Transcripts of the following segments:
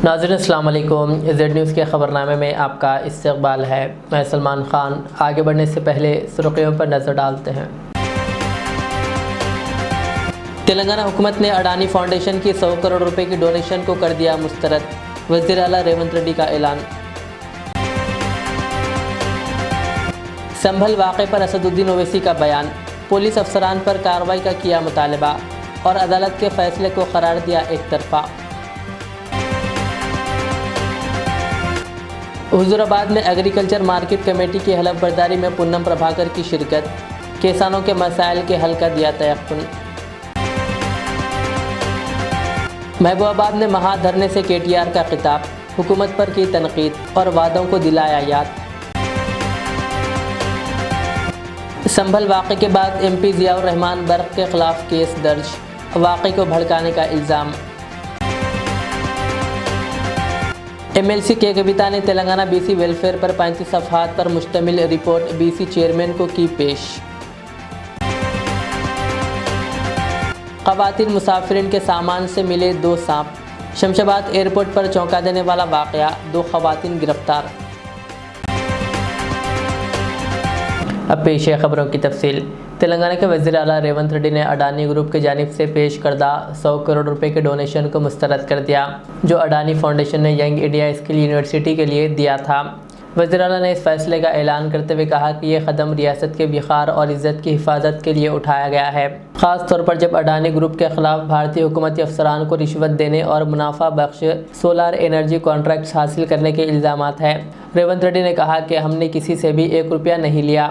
ناظرین السلام علیکم، زیڈ نیوز کے خبرنامے میں آپ کا استقبال ہے۔ میں سلمان خان۔ آگے بڑھنے سے پہلے سرخیوں پر نظر ڈالتے ہیں۔ تلنگانہ حکومت نے اڈانی فاؤنڈیشن کی 100 کروڑ روپے کی ڈونیشن کو کر دیا مسترد، وزیر اعلیٰ ریونت ریڈی کا اعلان۔ سنبھل واقعے پر اسد الدین اویسی کا بیان، پولیس افسران پر کارروائی کا کیا مطالبہ اور عدالت کے فیصلے کو قرار دیا ایک طرفہ۔ حضور آباد میں ایگریکلچر مارکیٹ کمیٹی کی حلف برداری میں پونم پربھاکر کی شرکت، کسانوں کے مسائل کے حل کا دیا تیقن۔ محبوب آباد میں مہا دھرنے سے KTR کا خطاب، حکومت پر کی تنقید اور وعدوں کو دلایا یاد۔ سنبھل واقعے کے بعد MP ضیاء الرحمان برق کے خلاف کیس درج، واقعے کو بھڑکانے کا الزام۔ MLC کے کویتا نے تلنگانہ BC ویلفیئر پر 35 صفحات پر مشتمل رپورٹ BC چیئرمین کو کی پیش۔ خواتین مسافرین کے سامان سے ملے 2 سانپ، شمشاباد ایئرپورٹ پر چونکا دینے والا واقعہ، 2 خواتین گرفتار۔ اب پیش ہے خبروں کی تفصیل۔ تلنگانہ کے وزیر اعلیٰ ریونت ریڈی نے اڈانی گروپ کی جانب سے پیش کردہ 100 کروڑ روپے کے ڈونیشن کو مسترد کر دیا، جو اڈانی فاؤنڈیشن نے ینگ انڈیا اسکل یونیورسٹی کے لیے دیا تھا۔ وزیر اعلیٰ نے اس فیصلے کا اعلان کرتے ہوئے کہا کہ یہ قدم ریاست کے وقار اور عزت کی حفاظت کے لیے اٹھایا گیا ہے، خاص طور پر جب اڈانی گروپ کے خلاف بھارتی حکومتی افسران کو رشوت دینے اور منافع بخش سولار انرجی کانٹریکٹس حاصل کرنے کے الزامات ہیں۔ ریونت ریڈی نے کہا کہ ہم نے کسی سے بھی 1 روپیہ نہیں لیا،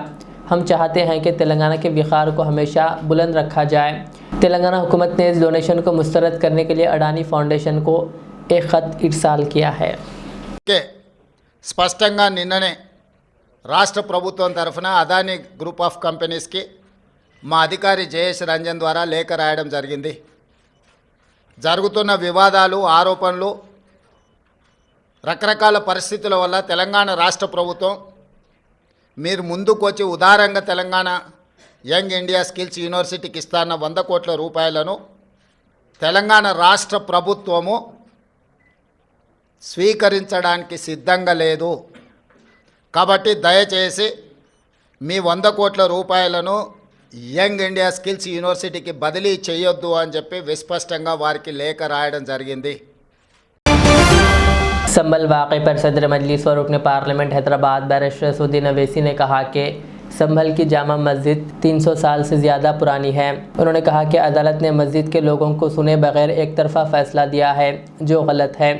ہم چاہتے ہیں کہ تلنگانہ کے وقار کو ہمیشہ بلند رکھا جائے۔ تلنگانہ حکومت نے اس ڈونیشن کو مسترد کرنے کے لیے اڈانی فاؤنڈیشن کو ایک خط ارسال کیا ہے۔ స్పష్టంగా నిన్ననే రాష్ట్ర ప్రభుత్వం తరఫున అదానీ గ్రూప్ ఆఫ్ కంపెనీస్కి మా అధికారి జయేష్ రంజన్ ద్వారా లేఖ రాయడం జరిగింది। జరుగుతున్న వివాదాలు, ఆరోపణలు, రకరకాల పరిస్థితుల వల్ల తెలంగాణ రాష్ట్ర ప్రభుత్వం మీరు ముందుకు వచ్చి ఉదారంగా తెలంగాణ యంగ్ ఇండియా స్కిల్స్ యూనివర్సిటీకి ఇస్తాన్న 100 కోట్ల రూపాయలను తెలంగాణ రాష్ట్ర ప్రభుత్వము స్వీకరించడానికి సిద్ధంగా లేదు। కాబట్టి దయచేసి మీ 100 కోట్ల రూపాయలను యంగ్ ఇండియా స్కిల్స్ యూనివర్సిటీకి బదిలీ చేయొద్దు అని చెప్పి విస్పష్టంగా వారికి లేఖ రాయడం జరిగింది। سنبھل واقعے پر صدر مجلس اور رکن پارلیمنٹ حیدرآباد بیرسٹر اسد الدین اویسی نے کہا کہ سنبھل کی جامع مسجد 300 سال سے زیادہ پرانی ہے۔ انہوں نے کہا کہ عدالت نے مسجد کے لوگوں کو سنے بغیر ایک طرفہ فیصلہ دیا ہے، جو غلط ہے،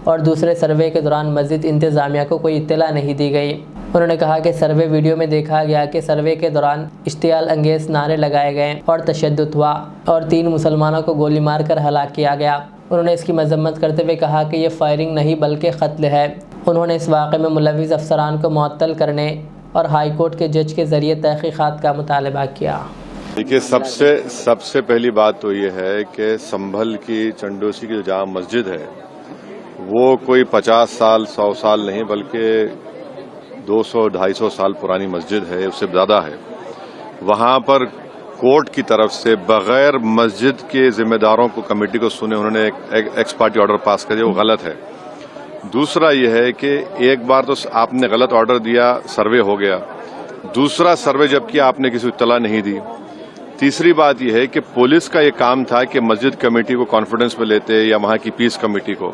اور دوسرے سروے کے دوران مسجد انتظامیہ کو کوئی اطلاع نہیں دی گئی۔ انہوں نے کہا کہ سروے ویڈیو میں دیکھا گیا کہ سروے کے دوران اشتعال انگیز نعرے لگائے گئے اور تشدد ہوا اور 3 مسلمانوں کو گولی مار کر ہلاک کیا گیا۔ انہوں نے اس کی مذمت کرتے ہوئے کہا کہ یہ فائرنگ نہیں بلکہ قتل ہے۔ انہوں نے اس واقعے میں ملوث افسران کو معطل کرنے اور ہائی کورٹ کے جج کے ذریعے تحقیقات کا مطالبہ کیا۔ دیکھیے، سب سے پہلی بات تو یہ ہے کہ سنبھل کی چنڈوسی کی جو جامع مسجد ہے وہ کوئی 50 سال 100 سال نہیں بلکہ 200-250 سال پرانی مسجد ہے، اس سے زیادہ ہے۔ وہاں پر کورٹ کی طرف سے بغیر مسجد کے ذمہ داروں کو، کمیٹی کو سنے، انہوں نے ایک ایکس پارٹی آرڈر پاس کر دیا، وہ غلط ہے۔ دوسرا یہ ہے کہ ایک بار تو آپ نے غلط آرڈر دیا، سروے ہو گیا، دوسرا سروے جب کیا آپ نے کسی اطلاع نہیں دی۔ تیسری بات یہ ہے کہ پولیس کا یہ کام تھا کہ مسجد کمیٹی کو کانفیڈنس میں لیتے یا وہاں کی پیس کمیٹی کو۔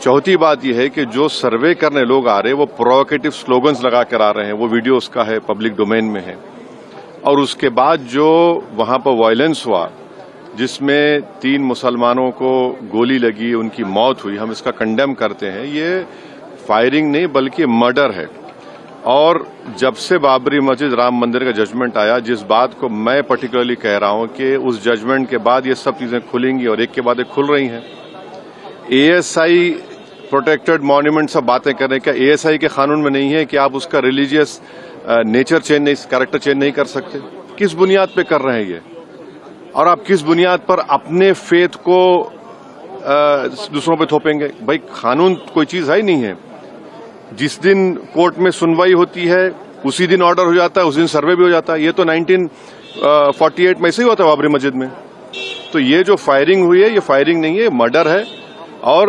چوتھی بات یہ ہے کہ جو سروے کرنے لوگ آ رہے ہیں وہ پرووکیٹو سلوگنز لگا کر آ رہے ہیں، وہ ویڈیو اس کا ہے، پبلک ڈومین میں ہے۔ اور اس کے بعد جو وہاں پر وائلنس ہوا جس میں 3 مسلمانوں کو گولی لگی، ان کی موت ہوئی، ہم اس کا کنڈیم کرتے ہیں۔ یہ فائرنگ نہیں بلکہ مرڈر ہے۔ اور جب سے بابری مسجد رام مندر کا ججمنٹ آیا، جس بات کو میں پرٹیکولرلی کہہ رہا ہوں کہ اس ججمنٹ کے بعد یہ سب چیزیں کھلیں گی اور ایک کے بعد ایک کھل رہی ہیں۔ ASI پروٹیکٹڈ مانیومنٹ سب باتیں کر رہے ہیں، کیا ASI کے قانون میں نہیں ہے کہ آپ اس کا ریلیجیس نیچر چینج نہیں، کریکٹر چینج نہیں کر سکتے؟ کس بنیاد پہ کر رہے ہیں یہ؟ اور آپ کس بنیاد پر اپنے فیتھ کو دوسروں پہ تھوپیں گے؟ بھائی قانون کوئی چیز ہے ہی نہیں ہے۔ جس دن کورٹ میں سنوائی ہوتی ہے اسی دن آرڈر ہو جاتا ہے، اس دن سروے بھی ہو جاتا ہے۔ یہ تو 1948 میں ایسے ہی ہوتا ہے بابری مسجد میں۔ تو یہ جو فائرنگ ہوئی ہے یہ فائرنگ نہیں ہے، مرڈر ہے۔ اور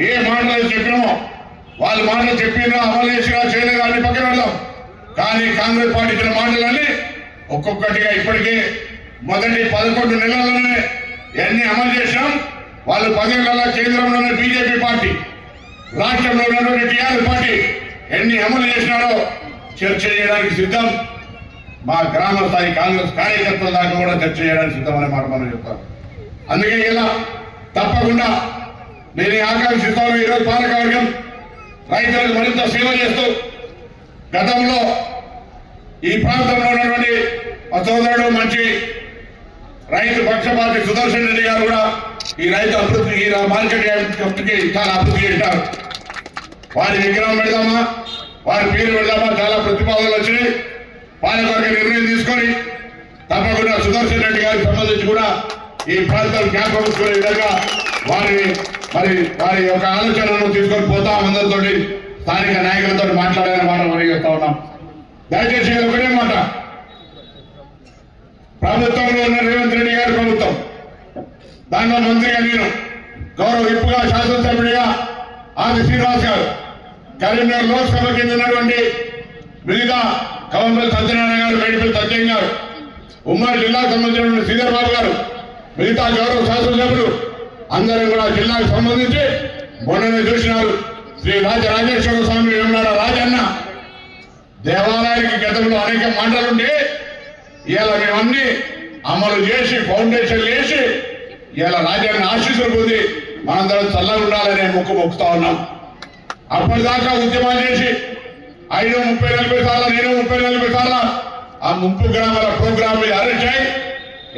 ఏ మాటలు చెప్పినామో వాళ్ళు మాటలు చెప్పినా అమలు చేసినా చేయలేదా అని పక్కన పెడదాం, కానీ కాంగ్రెస్ పార్టీ ఇచ్చిన మాటలన్నీ ఒక్కొక్కటిగా ఇప్పటికే మొదటి 11 నెలల్లోనే ఎన్ని అమలు చేశాం। వాళ్ళు 10 నెలల కేంద్రంలోనే బీజేపీ పార్టీ, రాష్ట్రంలో ఉన్నటువంటి టీఆర్ఎస్ పార్టీ ఎన్ని అమలు చేసినారో చర్చ చేయడానికి సిద్ధం। మా గ్రామ స్థాయి కాంగ్రెస్ కార్యకర్తల దాకా కూడా చర్చ చేయడానికి సిద్ధమనే మాట మనం చెప్తాం। అందుకే ఇలా తప్పకుండా నేను ఆకాంక్షిస్తాను, ఈరోజు పాలకవర్గం రైతులకు మరింత సేవ చేస్తూ గతంలో ఈ ప్రాంతంలో ఉన్నటువంటి మా సోదరుడు మంచి రైతు పక్షపాతి సుదర్శన్ రెడ్డి గారు కూడా ఈ రైతు అభివృద్ధి ఈ మార్కెట్ కమిటీకి చాలా అభివృద్ధి చేశారు। వారి విగ్రహం పెడదామా, వారి పేరు పెడదామా, చాలా ప్రతిపాదనలు వచ్చినాయి। పాలకవర్గ నిర్ణయం తీసుకొని తప్పకుండా సుదర్శన్ రెడ్డి గారికి సంబంధించి కూడా ఈ ప్రాంతం జ్ఞాపకం విధంగా వారి యొక్క ఆలోచనను తీసుకొని పోతాం। అందరితో స్థానిక నాయకులతో మాట్లాడాలని మాట మనం చెప్తా ఉన్నాం। దయచేసి ఒకటే మాట, ప్రభుత్వంలో ఉన్న రేవంత్ రెడ్డి గారి ప్రభుత్వం, దానిలో మంత్రిగా నేను, గౌరవ విప్పుగా శాసనసభ్యుడిగా ఆది శ్రీనివాస్ గారు, కరీంనగర్ లోక్సభ కింద ఉన్నటువంటి మిగతా కవంపల్లి సత్యనారాయణ గారు, మేడిపల్లి సత్యం గారు, ఉమ్మడి జిల్లాకు సంబంధించిన శ్రీధర్ బాబు గారు, మిగతా గౌరవ శాసనసభ్యులు అందరూ కూడా జిల్లాకు సంబంధించి మొన్ననే చూసినారు శ్రీ రాజరాజేశ్వర స్వామి వేములాడ రాజన్న దేవాలయానికి గతంలో అనేక మంటలుండి ఇలా మేమన్నీ అమలు చేసి ఫౌండేషన్ వేసి ఇలా రాజన్న ఆశీస్సులు పొంది మనందరం చల్లగా ఉండాలనే మొక్కుతా ఉన్నాం। అప్పటిదాకా ఉద్యమాలు చేసి 5-30-40 సార్లు, నేను 30-40 సార్లు ఆ ముంపు గ్రామాల ప్రోగ్రామ్ అరెస్ట్ అయ్యి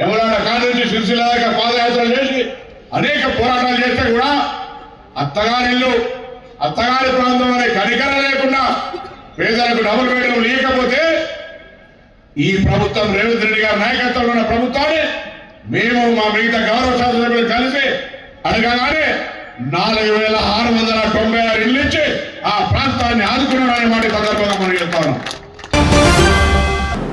యములాడ కాడ నుంచి సిరిసిల్ల దాకా పాదయాత్రలు చేసి అనేక పోరాటాలు చేస్తే కూడా అత్తగారిల్లు, అత్తగారి ప్రాంతం అనే కనికర లేకుండా పేదలకు డబుల్ బెడ్రూమ్ లేకపోతే ఈ ప్రభుత్వం రేవంత్ రెడ్డి గారి నాయకత్వంలో ఉన్న ప్రభుత్వాన్ని మేము మా మిగతా గౌరవ శాసనసభ్యులు కలిసి అడగగానే 4,696 ఇల్లు ఇచ్చి ఆ ప్రాంతాన్ని ఆదుకున్నారనే మాట సందర్భంగా మనం చెప్తా ఉన్నాం।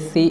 SC,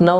9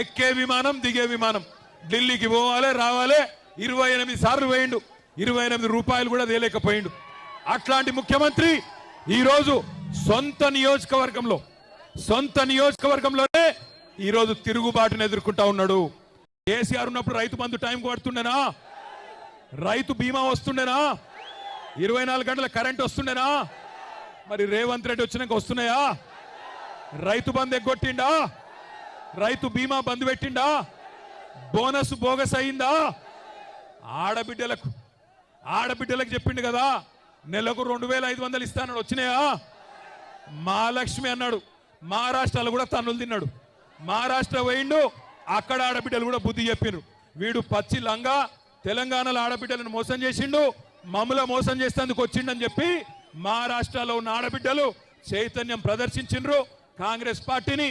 ఎక్కే విమానం దిగే విమానం ఢిల్లీకి పోవాలి రావాలి 28 సార్లు పోయిండు 28 రూపాయలు కూడా తేలేకపోయిండు అట్లాంటి ముఖ్యమంత్రి ఈ రోజు సొంత నియోజకవర్గంలోనే ఈ రోజు తిరుగుబాటును ఎదుర్కొంటా ఉన్నాడు కేసీఆర్ ఉన్నప్పుడు రైతు బంధు టైంకి పడుతుండేనా రైతు బీమా వస్తుండేనా 24 గంటల కరెంట్ వస్తుండేనా మరి రేవంత్ రెడ్డి వచ్చినాక వస్తున్నాయా రైతు బంధు ఎగ్గొట్టిండా రైతు బీమా బంద్ పెట్టిండా బోనస్ బోగస్ అయిందా ఆడబిడ్డలకు చెప్పిండు కదా నెలకు 2500 ఇస్తానని వచ్చినాయా మహాలక్ష్మి అన్నాడు మహారాష్ట్రలో కూడా తన్నులు తిన్నాడు మహారాష్ట్ర పోయిండు అక్కడ ఆడబిడ్డలు కూడా బుద్ధి చెప్పిండ్రు వీడు పచ్చి లంగా తెలంగాణలో ఆడబిడ్డలను మోసం చేసిండు మమ్మల మోసం చేసేందుకు వచ్చిండని చెప్పి మహారాష్ట్రలో ఉన్న ఆడబిడ్డలు చైతన్యం ప్రదర్శించిండ్రు కాంగ్రెస్ పార్టీని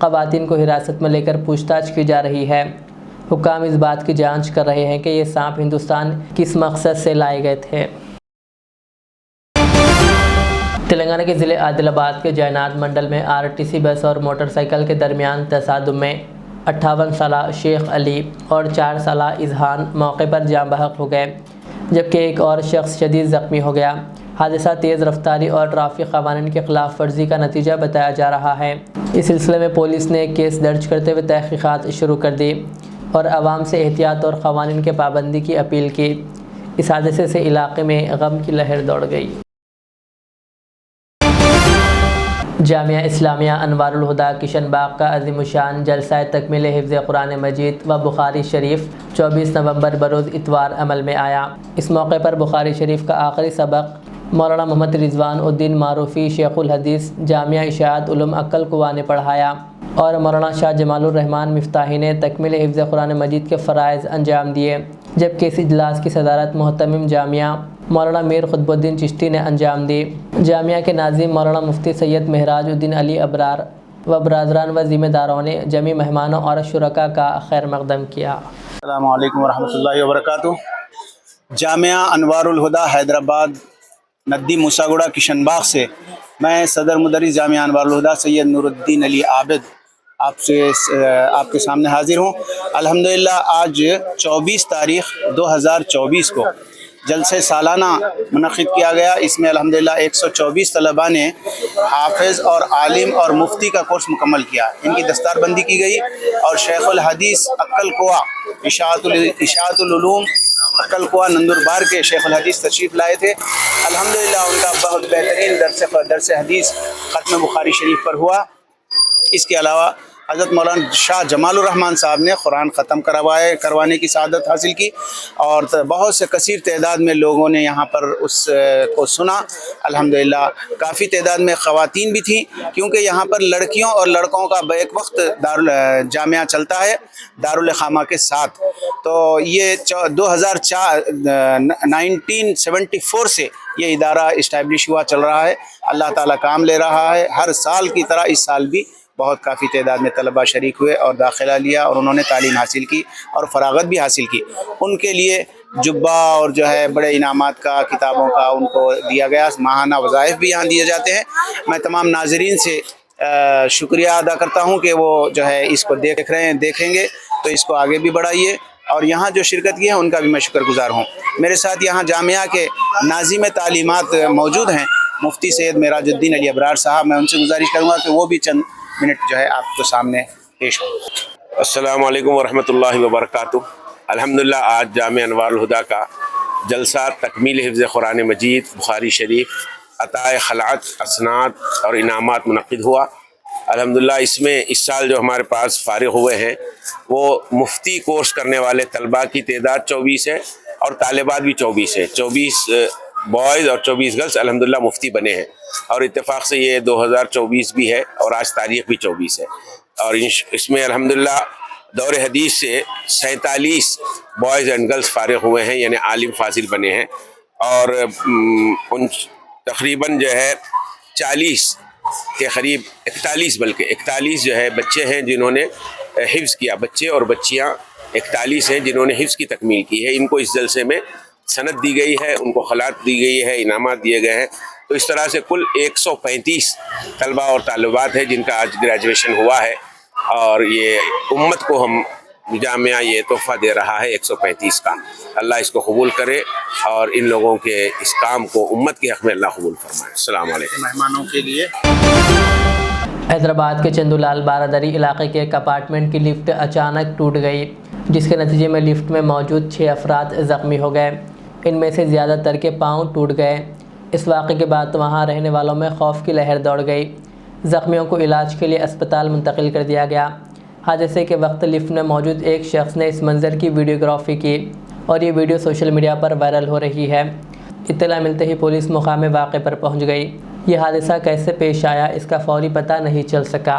خواتین کو حراست میں لے کر پوچھ تاچھ کی جا رہی ہے۔ حکام اس بات کی جانچ کر رہے ہیں کہ یہ سانپ ہندوستان کس مقصد سے لائے گئے تھے۔ تلنگانہ کے ضلع عادل آباد کے جائنات منڈل میں RTC بس اور موٹر سائیکل کے درمیان تصادم میں 58 سالہ شیخ علی اور 4 سالہ اذہان موقع پر جاں بحق ہو گئے، جبکہ ایک اور شخص شدید زخمی ہو گیا۔ حادثہ تیز رفتاری اور ٹریفک قوانین کی خلاف ورزی کا نتیجہ بتایا جا رہا ہے۔ اس سلسلے میں پولیس نے کیس درج کرتے ہوئے تحقیقات شروع کر دی اور عوام سے احتیاط اور قوانین کی پابندی کی اپیل کی۔ اس حادثے سے علاقے میں غم کی لہر دوڑ گئی۔ جامعہ اسلامیہ انوار الہدا کشن باغ کا عظیم الشان جلسہ تکمیل حفظ قرآن مجید و بخاری شریف 24 نومبر بروز اتوار عمل میں آیا۔ اس موقع پر بخاری شریف کا آخری سبق مولانا محمد رضوان الدین معروفی شیخ الحدیث جامعہ اشاعت علوم عقل قوا نے پڑھایا اور مولانا شاہ جمال الرحمن مفتاحی نے تکمیل حفظ قرآن مجید کے فرائض انجام دیے، جبکہ اس اجلاس کی صدارت محتمم جامعہ مولانا میر قطب الدین چشتی نے انجام دی۔ جامعہ کے ناظم مولانا مفتی سید مہراج الدین علی ابرار و برادران و ذمہ داروں نے جمیع مہمانوں اور شرکاء کا خیر مقدم کیا۔ السلام علیکم ورحمۃ اللہ وبرکاتہ۔ جامعہ انوار الہدا حیدرآباد ندی موسیٰ گوڑا کشن باغ سے میں صدر مدرس جامعہ انوار الہدا سید نور الدین علی عابد آپ کے سامنے حاضر ہوں۔ الحمدللہ آج 24 تاریخ 2024 کو جلسے سالانہ منعقد کیا گیا۔ اس میں الحمدللہ 124 طلباء نے حافظ اور عالم اور مفتی کا کورس مکمل کیا۔ ان کی دستار بندی کی گئی اور شیخ الحدیث عقل قوا اشاعت العلوم عقل قوا نندربار کے شیخ الحدیث تشریف لائے تھے۔ الحمدللہ ان کا بہت بہترین درس حدیث ختم بخاری شریف پر ہوا۔ اس کے علاوہ حضرت مولانا شاہ جمال الرحمن صاحب نے قرآن ختم کروانے کی سعادت حاصل کی اور بہت سے کثیر تعداد میں لوگوں نے یہاں پر اس کو سنا۔ الحمدللہ کافی تعداد میں خواتین بھی تھیں، کیونکہ یہاں پر لڑکیوں اور لڑکوں کا بیک وقت جامعہ چلتا ہے دارالخامہ کے ساتھ۔ تو یہ 1974 سے یہ ادارہ اسٹیبلش ہوا چل رہا ہے۔ اللہ تعالیٰ کام لے رہا ہے۔ ہر سال کی طرح اس سال بھی بہت کافی تعداد میں طلباء شریک ہوئے اور داخلہ لیا اور انہوں نے تعلیم حاصل کی اور فراغت بھی حاصل کی۔ ان کے لیے جبہ اور جو ہے بڑے انعامات کا کتابوں کا ان کو دیا گیا۔ ماہانہ وظائف بھی یہاں دیے جاتے ہیں۔ میں تمام ناظرین سے شکریہ ادا کرتا ہوں کہ وہ جو ہے اس کو دیکھیں گے تو اس کو آگے بھی بڑھائیے، اور یہاں جو شرکت کی ہے ان کا بھی میں شکر گزار ہوں۔ میرے ساتھ یہاں جامعہ کے ناظم تعلیمات موجود ہیں مفتی سید مہراج الدین علی ابرار صاحب۔ میں ان سے گزارش کروں گا کہ وہ بھی چند منٹ جو ہے آپ کو سامنے پیش ہو۔ السلام علیکم ورحمۃ اللہ وبرکاتہ۔ الحمدللہ آج جامعہ انوار الہدا کا جلسہ تکمیل حفظ قرآن مجید بخاری شریف عطائے خلعت اسناد اور انعامات منعقد ہوا۔ الحمدللہ اس میں اس سال جو ہمارے پاس فارغ ہوئے ہیں وہ مفتی کورس کرنے والے طلباء کی تعداد 24 ہے اور طالبات بھی 24 ہے۔ 24 بوائز اور 24 گرلس الحمدللہ مفتی بنے ہیں، اور اتفاق سے یہ 2024 بھی ہے اور آج تاریخ بھی 24 ہے۔ اور اس میں الحمدللہ دور حدیث سے 47 بوائز اینڈ گرلس فارغ ہوئے ہیں، یعنی عالم فاضل بنے ہیں، اور ان تقریباً جو ہے 40 کے قریب 41 جو ہے بچے ہیں جنہوں نے حفظ کیا، بچے اور بچیاں 41 ہیں جنہوں نے حفظ کی تکمیل کی ہے۔ ان کو اس جلسے میں سند دی گئی ہے، ان کو خلعت دی گئی ہے، انعامات دیے گئے ہیں۔ تو اس طرح سے کل 135 طلباء اور طالبات ہیں جن کا آج گریجویشن ہوا ہے، اور یہ امت کو ہم جامعہ یہ تحفہ دے رہا ہے 135 کا۔ اللہ اس کو قبول کرے اور ان لوگوں کے اس کام کو امت کے حق میں اللہ قبول فرمائے۔ السلام علیکم۔ مہمانوں کے لیے حیدرآباد کے چندولال بارادری علاقے کے ایک اپارٹمنٹ کی لفٹ اچانک ٹوٹ گئی، جس کے نتیجے میں لفٹ میں موجود 6 افراد زخمی ہو گئے۔ ان میں سے زیادہ تر کے پاؤں ٹوٹ گئے۔ اس واقعے کے بعد وہاں رہنے والوں میں خوف کی لہر دوڑ گئی۔ زخمیوں کو علاج کے لیے اسپتال منتقل کر دیا گیا۔ حادثے کے وقت لفٹ میں موجود ایک شخص نے اس منظر کی ویڈیوگرافی کی اور یہ ویڈیو سوشل میڈیا پر وائرل ہو رہی ہے۔ اطلاع ملتے ہی پولیس مقام واقعے پر پہنچ گئی۔ یہ حادثہ کیسے پیش آیا اس کا فوری پتہ نہیں چل سکا۔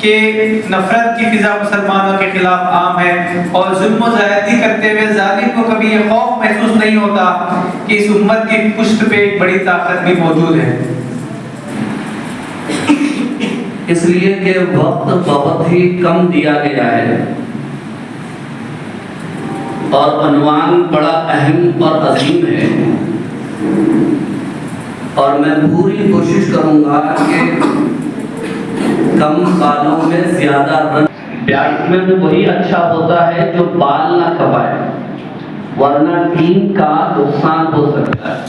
کہ نفرت کی فضا مسلمانوں کے خلاف عام ہے اور ظلم و زیادتی کرتے ہوئے ظالم کو کبھی یہ خوف محسوس نہیں ہوتا کہ اس امت کی پشت پہ ایک بڑی طاقت بھی موجود ہے. اس لیے کہ وقت بہت ہی کم دیا گیا ہے اور عنوان بڑا اہم اور عظیم ہے، اور میں پوری کوشش کروں گا کہ کم بالوں میں زیادہ رن. بیٹسمین وہی اچھا ہوتا ہے جو بال نہ کھپائے، ورنہ ٹیم کا نقصان ہو سکتا ہے.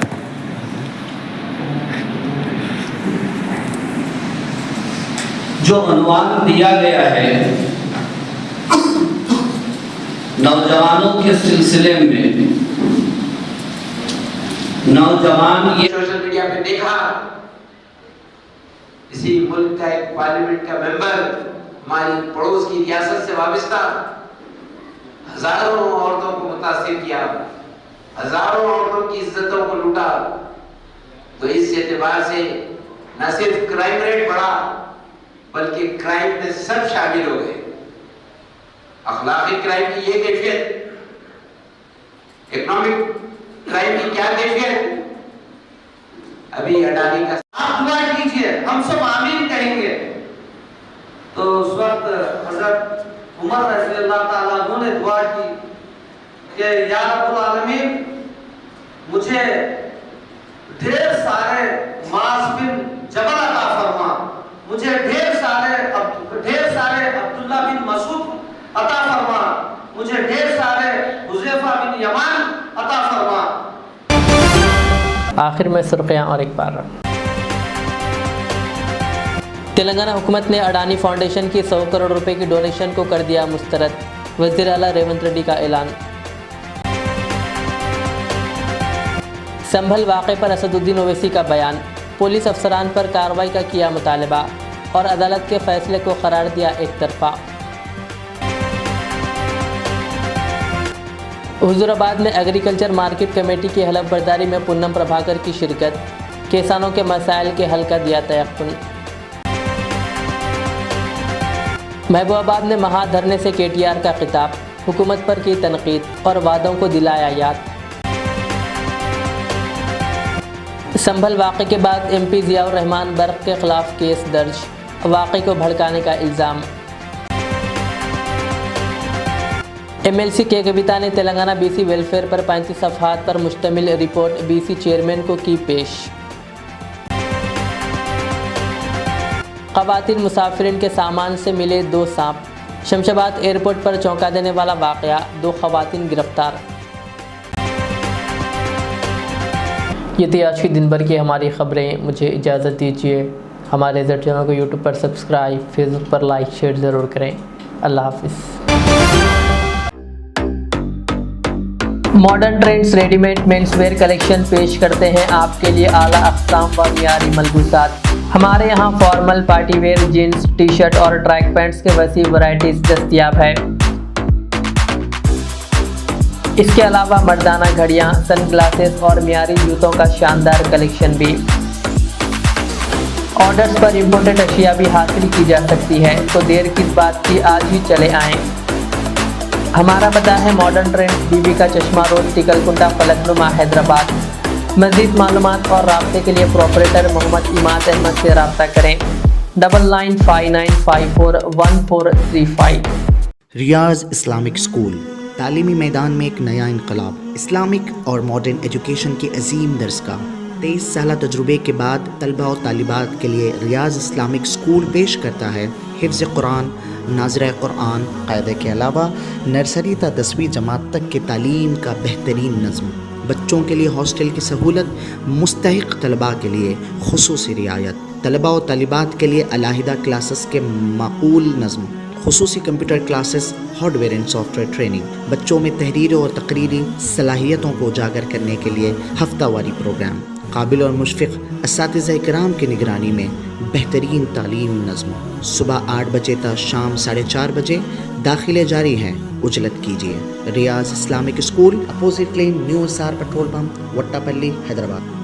جو عنوان دیا گیا ہے نوجوانوں کے سلسلے میں، نوجوان یہ سوشل میڈیا پہ دیکھا اسی ملک کا ایک پارلیمنٹ کا ممبر ہماری پڑوس کی ریاست سے وابستہ ہزاروں عورتوں کو متاثر کیا، ہزاروں عورتوں کی عزتوں کو لوٹا. تو اس اعتبار سے نہ صرف کرائم ریٹ بڑھا بلکہ کرائم میں سب شامل ہو گئے. اخلاقی کرائم کی یہ کیفیت، اکنامک کرائم کی کیا کیفیت. ابھی اڈانی کا آپ دعا کیجئے، ہم سب آمین کہیں گے. تو اس وقت حضرت عمر رضی اللہ تعالیٰ عنہ نے دعا کی کہ یا رب العالمین مجھے ڈھیر سارے معاذ بن جبل عطا فرما، مجھے ڈھیر سارے عبداللہ بن مسعود عطا فرما، مجھے ڈھیر سارے حذیفہ بن یمان عطا فرما. آخر میں سرخیاں اور ایک بار. تلنگانہ حکومت نے اڈانی فاؤنڈیشن کی 100 کروڑ روپے کی ڈونیشن کو کر دیا مسترد، وزیر اعلیٰ ریونت ریڈی کا اعلان. سنبھل واقعے پر اسد الدین اویسی کا بیان، پولیس افسران پر کارروائی کا کیا مطالبہ اور عدالت کے فیصلے کو قرار دیا ایک طرفہ. حضور آباد میں ایگریکلچر مارکیٹ کمیٹی کی حلف برداری میں پونم پربھاکر کی شرکت، کسانوں کے مسائل کے حل کا دیا تیقن. محبوب آباد میں مہا دھرنے سے KTR کا خطاب، حکومت پر کی تنقید اور وعدوں کو دلایا یاد. سنبھل واقعے کے بعد MP ضیاء الرحمان برق کے خلاف کیس درج، واقعے کو بھڑکانے کا الزام. MLC کے کویتا نے تلنگانہ BC ویلفیئر پر 35 صفحات پر مشتمل رپورٹ BC چیئرمین کو کی پیش. خواتین مسافرین کے سامان سے ملے 2 سانپ، شمشاباد ایئرپورٹ پر چونکا دینے والا واقعہ، 2 خواتین گرفتار. یہ تھی آج کی دن بھر کی ہماری خبریں. مجھے اجازت دیجیے. ہمارے زیڈ چینل کو YouTube پر سبسکرائب، فیس بک پر لائک شیئر ضرور کریں. اللہ حافظ. Modern trends ready made means where collection پیش کرتے ہیں آپ کے لیے اعلیٰ اقسام و معیاری ملبوسات. ہمارے یہاں formal, party wear, jeans, T shirt اور ٹریک پینٹس کے وسیع ورائٹیز دستیاب ہے. اس کے علاوہ مردانہ گھڑیاں، سن گلاسز اور معیاری جوتوں کا شاندار کلیکشن بھی. آرڈرز پر امپورٹڈ اشیاء بھی حاصل کی جا سکتی ہے، تو دیر کس بات کی، آج ہی چلے آئیں. ہمارا پتہ ہے ماڈرن ٹرینڈز، بی بی کا چشمہ روڈ، ٹکل کنڈا، فلک نما، حیدرآباد. مزید معلومات اور رابطے کے لیے پروپریٹر محمد اماد احمد سے رابطہ کریں. 9959541435. ریاض اسلامک اسکول تعلیمی میدان میں ایک نیا انقلاب. اسلامک اور ماڈرن ایجوکیشن کی عظیم درسگاہ. 23 سالہ تجربے کے بعد طلبہ و طالبات کے لیے ریاض اسلامک اسکول پیش کرتا ہے حفظ قرآن، ناظرہ قرآن، قاعدے کے علاوہ نرسری تا 10ویں جماعت تک کی تعلیم کا بہترین نظم. بچوں کے لیے ہاسٹل کی سہولت، مستحق طلباء کے لیے خصوصی رعایت، طلباء و طالبات کے لیے علیحدہ کلاسز کے معقول نظم، خصوصی computer classes, hard where and soft where training. بچوں میں تحریری اور تقریری صلاحیتوں کو اجاگر کرنے کے لیے ہفتہ واری پروگرام. قابل اور مشفق اساتذہ کرام کی نگرانی میں بہترین تعلیم نظم. صبح 8 بجے تا شام 4:30 بجے. داخلے جاری ہیں، اجلت کیجیے. Riyaz Islamic school, opposite lane, new SR petrol pump, Vatepally, Hyderabad.